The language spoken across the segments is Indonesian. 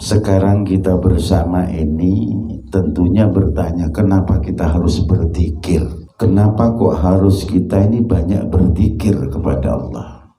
Sekarang kita bersama ini tentunya bertanya, kenapa kita harus berzikir? Kenapa kok harus kita ini banyak berzikir kepada Allah?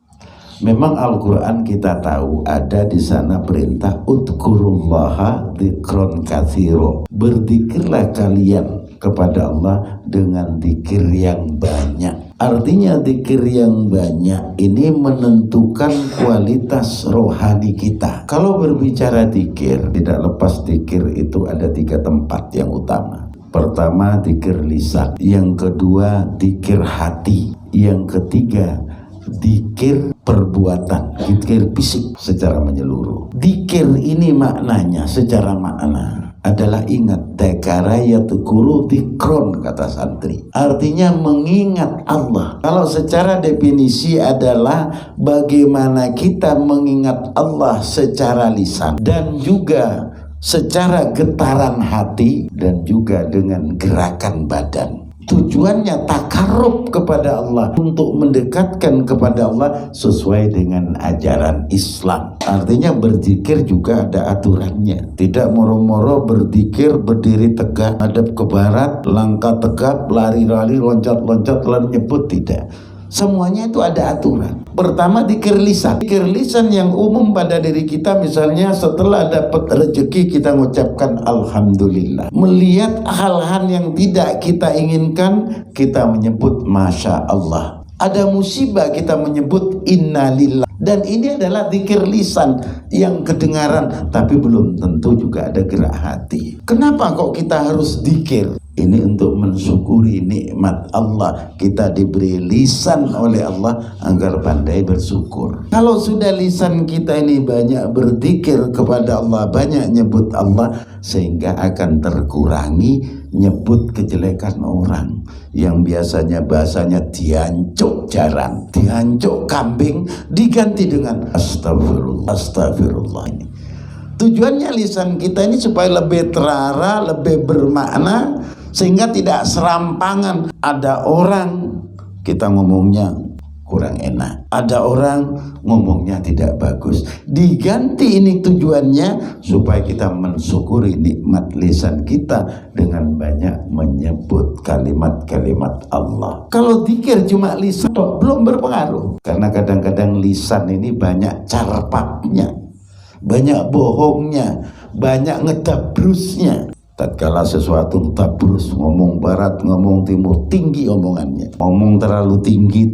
Memang Al-Quran kita tahu ada di sana perintah udkurullaha dzikron katsiro. Berzikirlah kalian kepada Allah dengan zikir yang banyak. Artinya zikir yang banyak ini menentukan kualitas rohani kita. Kalau berbicara zikir, tidak lepas zikir itu ada 3 tempat yang utama. Pertama zikir lisan, yang kedua zikir hati, yang ketiga zikir perbuatan, zikir fisik secara menyeluruh. Zikir ini maknanya secara makna adalah ingat, dzakara yadzkuru dzikron, kata santri. Artinya mengingat Allah. Kalau secara definisi adalah bagaimana kita mengingat Allah secara lisan dan juga secara getaran hati dan juga dengan gerakan badan. Tujuannya takarrub kepada Allah, untuk mendekatkan kepada Allah sesuai dengan ajaran Islam. Artinya berzikir juga ada aturannya. Tidak moro-moro berzikir berdiri tegak, hadap ke barat, langkah tegap, lari-lari, loncat-loncat, lalu nyebut, tidak. Semuanya itu ada aturan. Pertama zikir lisan. Zikir lisan yang umum pada diri kita, misalnya setelah dapat rezeki kita mengucapkan alhamdulillah. Melihat hal-hal yang tidak kita inginkan, kita menyebut masya Allah. Ada musibah, kita menyebut innalillah. Dan ini adalah zikir lisan yang kedengaran, tapi belum tentu juga ada gerak hati. Kenapa kok kita harus zikir? Ini untuk mensyukuri nikmat Allah. Kita diberi lisan oleh Allah agar pandai bersyukur. Kalau sudah lisan kita ini banyak berzikir kepada Allah, banyak nyebut Allah, sehingga akan terkurangi nyebut kejelekan orang. Yang biasanya bahasanya diancuk jarang, diancuk kambing, diganti dengan astagfirullah, astagfirullah. Ini tujuannya lisan kita ini supaya lebih terara, lebih bermakna, sehingga tidak serampangan. Ada orang kita ngomongnya kurang enak, ada orang ngomongnya tidak bagus, diganti. Ini tujuannya supaya kita mensyukuri nikmat lisan kita dengan banyak menyebut kalimat-kalimat Allah. Kalau zikir cuma lisan belum berpengaruh, karena kadang-kadang lisan ini banyak carpaknya, banyak bohongnya, banyak ngedabrusnya. Tatkala sesuatu tabrus, ngomong barat, ngomong timur, tinggi omongannya. Ngomong terlalu tinggi,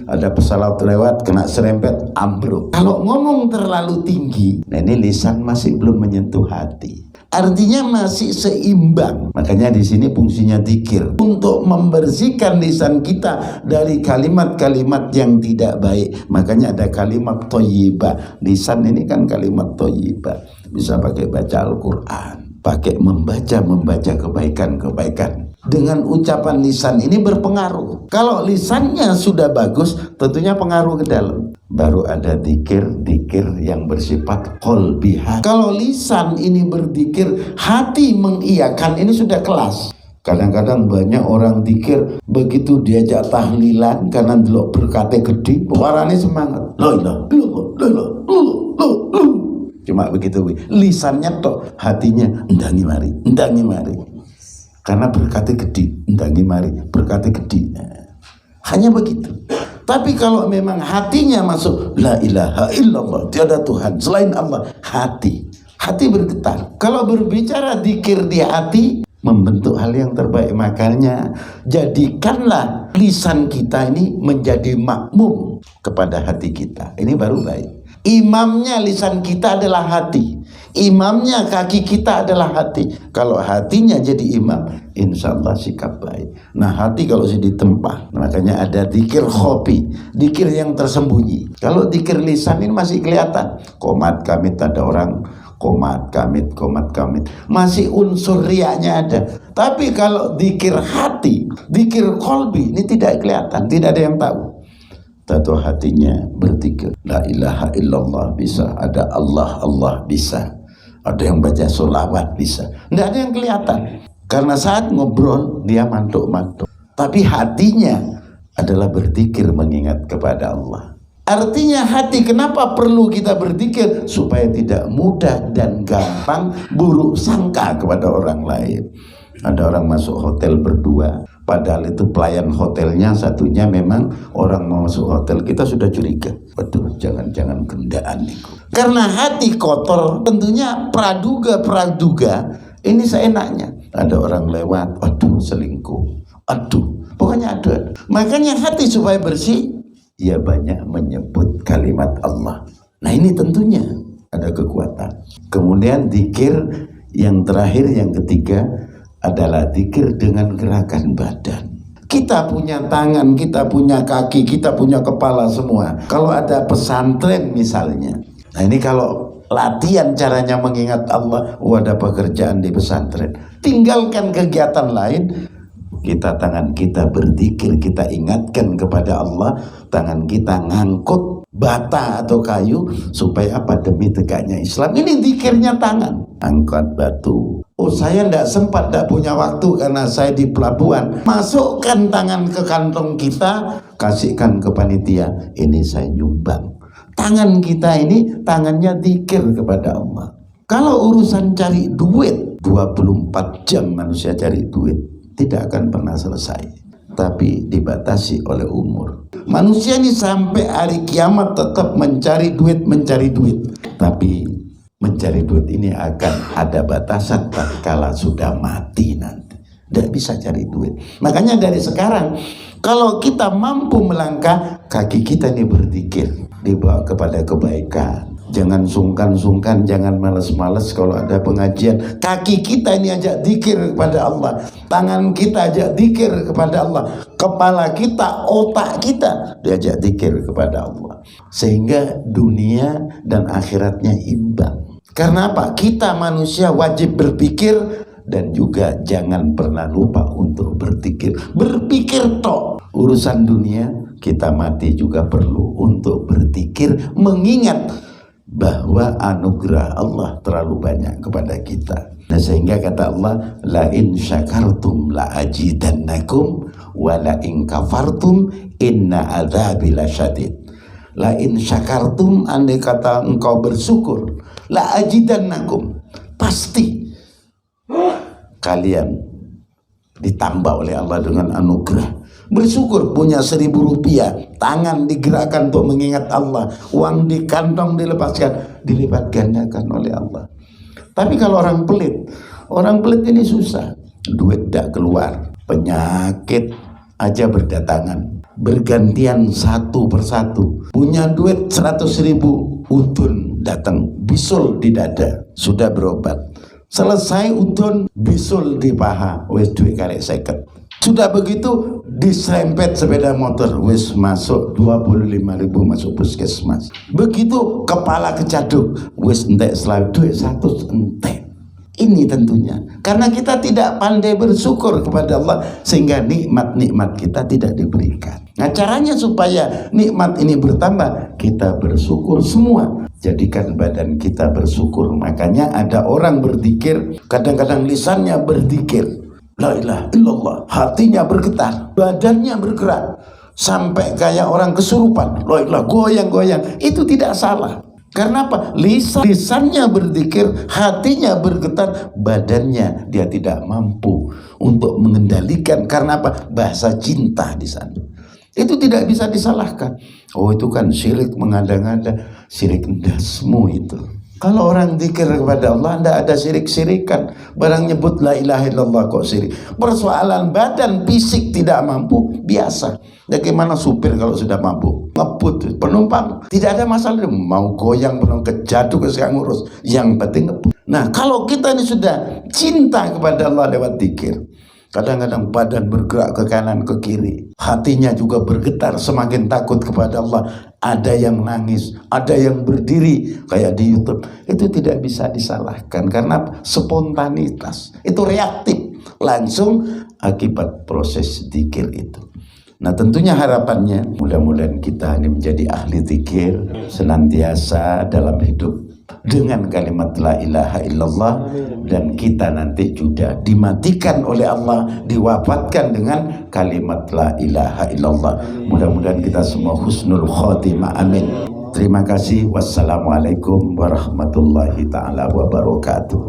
ada pesawat lewat, kena serempet, ambruk. Kalau ngomong terlalu tinggi, nah ini lisan masih belum menyentuh hati. Artinya masih seimbang. Makanya di sini fungsinya zikir, untuk membersihkan lisan kita dari kalimat-kalimat yang tidak baik. Makanya ada kalimat thayyibah. Lisan ini kan kalimat thayyibah. Bisa pakai baca Al-Quran, pakai membaca kebaikan-kebaikan. Dengan ucapan lisan ini berpengaruh. Kalau lisannya sudah bagus, tentunya pengaruh ke dalam. Baru ada zikir yang bersifat qalbiyah. Kalau lisan ini berzikir, hati mengiyakan, ini sudah kelas. Kadang-kadang banyak orang zikir, begitu diajak tahlilan karena delok berkate gede, warane semangat. Cuma begitu, lisannya tok, hatinya endangi mari. Karena berkati gede, endangi mari, berkati gede. Hanya begitu. Tapi kalau memang hatinya masuk la ilaha illallah, tiada Tuhan selain Allah, hati bergetar. Kalau berbicara zikir di hati, membentuk hal yang terbaik. Makanya jadikanlah lisan kita ini menjadi makmum kepada hati kita. Ini baru baik. Imamnya lisan kita adalah hati, imamnya kaki kita adalah hati. Kalau hatinya jadi imam, insya Allah sikap baik. Nah hati kalau sudah ditempah, makanya ada zikir khofi, zikir yang tersembunyi. Kalau zikir lisan ini masih kelihatan, komat kamit, ada orang komat kamit, masih unsur riaknya ada. Tapi kalau zikir hati, zikir qalbi, ini tidak kelihatan, tidak ada yang tahu. Tato hatinya berzikir la ilaha illallah, bisa ada Allah bisa, ada yang baca sholawat bisa, tidak ada yang kelihatan. Karena saat ngobrol dia mantuk, tapi hatinya adalah berzikir mengingat kepada Allah. Artinya hati kenapa perlu kita berzikir? Supaya tidak mudah dan gampang buruk sangka kepada orang lain. Ada orang masuk hotel berdua, padahal itu pelayan hotelnya satunya memang orang mau masuk hotel, kita sudah curiga. Waduh, jangan-jangan gendaan nih. Karena hati kotor, tentunya praduga ini seenaknya. Ada orang lewat, aduh selingkuh, aduh, pokoknya aduh. Makanya hati supaya bersih, ia banyak menyebut kalimat Allah. Nah ini tentunya ada kekuatan. Kemudian zikir yang terakhir, yang ketiga adalah zikir dengan gerakan badan. Kita punya tangan, kita punya kaki, kita punya kepala semua. Kalau ada pesantren misalnya, nah ini kalau latihan caranya mengingat Allah, ada pekerjaan di pesantren. Tinggalkan kegiatan lain, tangan kita berzikir, kita ingatkan kepada Allah, tangan kita ngangkut bata atau kayu supaya apa? Demi tegaknya Islam. Ini zikirnya tangan. Angkat batu. Oh saya tidak sempat, tidak punya waktu karena saya di pelabuhan. Masukkan tangan ke kantong kita, kasihkan ke panitia. Ini saya nyumbang. Tangan kita ini tangannya zikir kepada Allah. Kalau urusan cari duit, 24 jam manusia cari duit, tidak akan pernah selesai, tapi dibatasi oleh umur. Manusia ini sampai hari kiamat tetap mencari duit. Tapi mencari duit ini akan ada batasan tatkala sudah mati nanti. Tidak bisa cari duit. Makanya dari sekarang, kalau kita mampu melangkah, kaki kita ini berzikir, dibawa kepada kebaikan. Jangan sungkan-sungkan, jangan malas-malas kalau ada pengajian. Kaki kita ini ajak zikir kepada Allah. Tangan kita ajak zikir kepada Allah. Kepala kita, otak kita diajak zikir kepada Allah. Sehingga dunia dan akhiratnya imbang. Karena apa? Kita manusia wajib berpikir dan juga jangan pernah lupa untuk berzikir. Berpikir toh. Urusan dunia kita mati juga perlu untuk berzikir, mengingat bahwa anugerah Allah terlalu banyak kepada kita. Nah sehingga kata Allah, la in syakartum la ajidannakum wa la in kafartum inna adzabi lasyadid. La in syakartum, andai kata engkau bersyukur, la ajidannakum, pasti kalian ditambah oleh Allah dengan anugerah. Bersyukur punya 1.000 rupiah, tangan digerakkan untuk mengingat Allah, uang di kantong dilepaskan, dilipat gandakan oleh Allah. Tapi kalau orang pelit ini susah, duit tidak keluar, penyakit aja berdatangan, bergantian satu persatu. Punya duit 100.000, udun datang, bisul di dada, sudah berobat. Selesai udun, bisul di paha, wes duit karek 50. Sudah begitu diserempet sepeda motor, wis masuk 25.000 masuk puskesmas. Begitu kepala kecaduk, wis entek selalu duit 100 entek. Ini tentunya karena kita tidak pandai bersyukur kepada Allah, sehingga nikmat-nikmat kita tidak diberikan. Nah caranya supaya nikmat ini bertambah, kita bersyukur semua. Jadikan badan kita bersyukur. Makanya ada orang berzikir, kadang-kadang lisannya berzikir, la ilaha illallah, hatinya bergetar, badannya bergerak, sampai kayak orang kesurupan, la ilaha, goyang-goyang. Itu tidak salah. Karena apa? Lisannya berzikir, hatinya bergetar, badannya dia tidak mampu untuk mengendalikan. Karena apa? Bahasa cinta di sana. Itu tidak bisa disalahkan. Oh itu kan syirik mengada-ngada, syirik dasmu itu. Kalau orang zikir kepada Allah, tidak ada sirik-sirikan. Barang nyebut la ilaha illallah kok sirik. Persoalan badan fisik tidak mampu, biasa. Bagaimana supir kalau sudah mampu? Ngebut, penumpang tidak ada masalah. Mau goyang, penumpang kejatuh, sekarang ngurus. Yang penting ngebut. Nah kalau kita ini sudah cinta kepada Allah lewat zikir, kadang-kadang badan bergerak ke kanan ke kiri, hatinya juga bergetar, semakin takut kepada Allah. Ada yang nangis, ada yang berdiri kayak di YouTube. Itu tidak bisa disalahkan karena spontanitas, itu reaktif langsung akibat proses zikir itu. Nah tentunya harapannya mudah-mudahan kita ini menjadi ahli zikir senantiasa dalam hidup. dengan kalimat la ilaha illallah, dan kita nanti juga dimatikan oleh Allah, diwafatkan dengan kalimat la ilaha illallah. Mudah-mudahan kita semua husnul khotimah, amin. Terima kasih. Wassalamualaikum warahmatullahi taala wabarakatuh.